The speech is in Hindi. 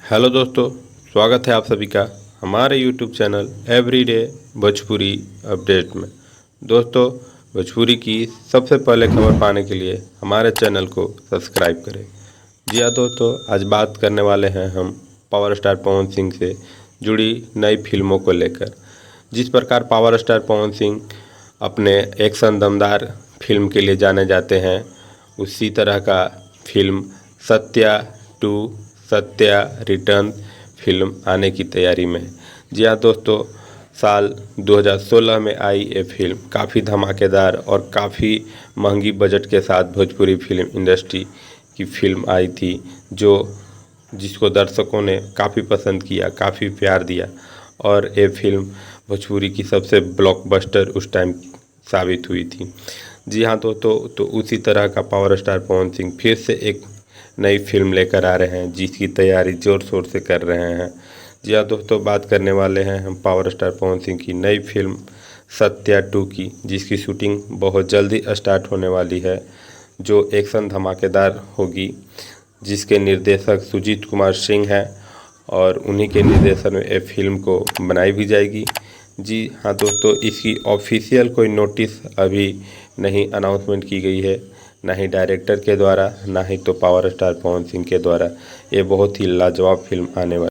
हेलो दोस्तों, स्वागत है आप सभी का हमारे YouTube channel everyday Bhojpuri update में। दोस्तों, भोजपुरी की सबसे पहले खबर पाने के लिए हमारे चैनल को सब्सक्राइब करें। जी हाँ दोस्तों, आज बात करने वाले हैं हम पावर स्टार पवन सिंह से जुड़ी नई फिल्मों को लेकर। जिस प्रकार पावर स्टार पवन सिंह अपने एक्शन दमदार फिल्म के लिए जाने जाते हैं, उसी तरह का film Satya 2 Satya return film आने की तैयारी में है। जी हाँ दोस्तों, साल 2016 में आई ये फिल्म काफ़ी धमाकेदार और काफ़ी महंगी बजट के साथ भोजपुरी फिल्म इंडस्ट्री की फिल्म आई थी, जिसको दर्शकों ने काफ़ी पसंद किया, काफ़ी प्यार दिया और ये फिल्म भोजपुरी की सबसे ब्लॉकबस्टर उस टाइम साबित हुई थी। जी हाँ दोस्तों, तो उसी तरह का पावर स्टार पवन सिंह फिर से एक नई फिल्म लेकर आ रहे हैं, जिसकी तैयारी ज़ोर शोर से कर रहे हैं। जी हाँ दोस्तों, बात करने वाले हैं हम पावर स्टार पवन सिंह की नई फिल्म सत्या 2 की, जिसकी शूटिंग बहुत जल्दी स्टार्ट होने वाली है, जो एक्शन धमाकेदार होगी, जिसके निर्देशक सुजीत कुमार सिंह हैं और उन्हीं के निर्देशन में ये फिल्म को बनाई भी जाएगी। जी हाँ दोस्तों, इसकी ऑफिशियल कोई नोटिस अभी नहीं अनाउंसमेंट की गई है, ना ही डायरेक्टर के द्वारा, ना ही तो पावर स्टार पवन सिंह के द्वारा। ये बहुत ही लाजवाब फिल्म आने वाली